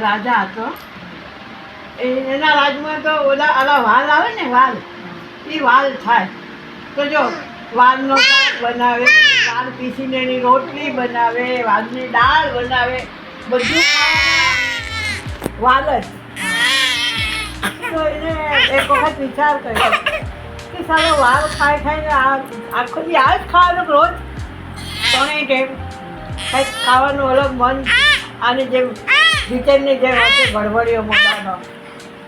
રાજા હતો એના રાજમાં તો ઓલા વાલ આવે ને વાલ એ વાલ થાય તો જો વાલનો શાક બનાવે, વાલ પીસીને એની રોટલી બનાવે, વાલની દાળ બનાવે, બધું ખાવાના વાલ જ. તો એને એક વખત વિચાર કર્યો કે સારો વાલ ખાઈ ખાઈને આખો દી આ જ ખાવાનું રોજ 3 ટાઈમ કંઈક ખાવાનું અલગ મન આની જેમ કિચનની જેમ હશે ભડભડીઓ મોટાનો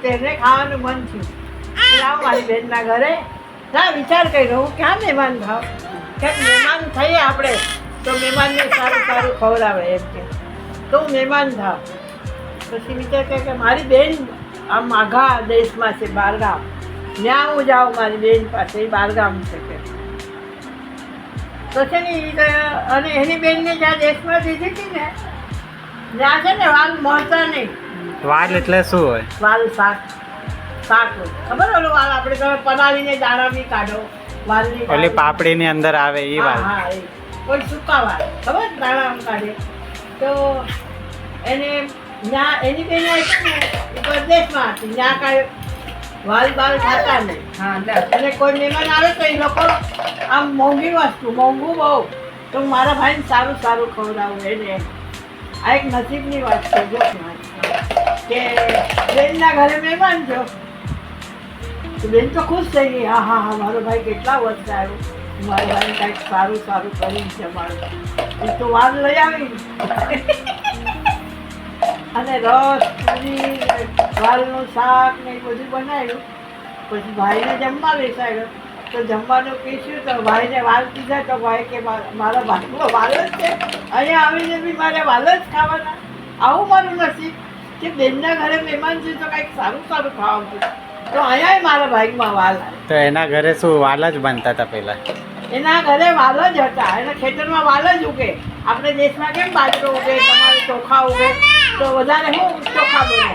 તેને ખાવાનું મન થયું. લાવ મારી બહેનના ઘરે ના વિચાર કર્યો હું ક્યાં મહેમાન થાવ, ક્યાંક મહેમાન થઈએ આપણે તો મહેમાનને સારું સારું ખવડાવે એમ કે તો હું મહેમાન થાવ. પછી વિચાર કરે કે મારી બહેન આમ આઘા દેશમાં છે, બહારગામ, ત્યાં હું જાઉં મારી બહેન પાસે, એ બહારગામ છે કે તો છે ને અને એની બહેનને જ્યાં દેશમાં દીધી હતી ને ત્યાં છે ને વાલ મળતા નહીં. વાલ એટલે શું હોય? વાલ શાક હોય ખબર? ઓલું વાલ આપણે તમે પલાળીને દાણા બી કાઢો વાલની ઓલી પાપડીની અંદર આવે એ વાલ. હા એ કોઈ સૂકા વાલ ખબર દાણા આમ કાઢે તો એને ત્યાં એની બેન હતી ને એ પરદેશમાં હતી, ત્યાં કાંઈ વાલ બાલ ખાતા નહીં. અને કોઈ મહેમાન આવે તો એ લોકો આમ મોંઘી વસ્તુ મોંઘું બહુ તો મારા ભાઈને સારું સારું ખવડાવું એને. આ એક નસીબની વાત છે જો કે બેનના ઘરે મહેમાન છો તો બેન તો ખુશ થઈ ગઈ, હા હા હા મારો ભાઈ કેટલા વર્ષે આવ્યો, મારા ભાઈ કંઈક સારું સારું કરીને જમાડું. એ તો વાર લઈ આવી અને રસ પૂરી વાલનું શાક ને એ બધું બનાવ્યું. પછી ભાઈને જમવા બેસાડ્યો તો જમવાનું પીસ્યું તો ભાઈને વાલ પીધા તો ભાઈ કે મારા ભાઈનો વાલ જ છે, અહીંયા આવીને બી મારે વાલ જ ખાવાના. આવું મારું નસીબ કે બેનના ઘરે મહેમાન છે તો કંઈક સારું સારું ખાવાનું તો અહીંયા મારા ભાઈમાં વાલ આવે. તો એના ઘરે શું વાલ જ બનતા હતા પહેલા? એના ઘરે વાલ જ હતા, એના ખેતરમાં વાલ જ ઉગે. આપણે દેશમાં કેમ બાજરો ઉગે, તમારે ચોખા ઉગે તો વધારે શું ચોખા બને.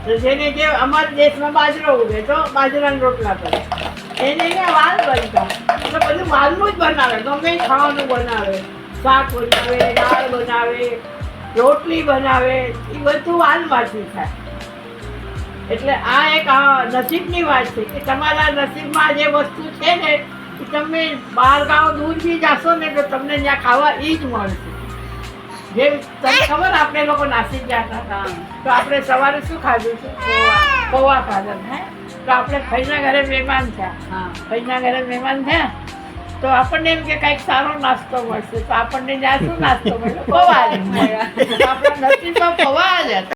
તો જેને જે અમારા દેશમાં બાજરો ઉગે તો બાજરાના રોટલા કરે, એને વાલ બનતા. એટલે બધું વાલનું જ બનાવે, ગમે એ ખાવાનું બનાવે, શાક બનાવે, દાળ બનાવે, રોટલી બનાવે, એ બધું વાલમાંથી થાય. એટલે આ એક નસીબની વાત છે કે તમારા નસીબમાં જે વસ્તુ છે ને એ તમે બહાર ગાંવ દૂર બી જાશો ને તો તમને ત્યાં ખાવા એ જ મળશે. જેમ તમને ખબર આપણે લોકો નાસિક જતા હતા તો આપણે સવારે શું ખાધું છે? પૌવા ખાધા. હે તો આપણે ફઈના ઘરે મહેમાન થયા, ફઈના ઘરે મહેમાન થયા તો આપણને એમ કે કંઈક સારો નાસ્તો મળશે તો આપણને ત્યાં શું નાસ્તો મળ્યો? પૌવા જ મળ્યા. આપણા નસીબમાં પૌવા જ હતા.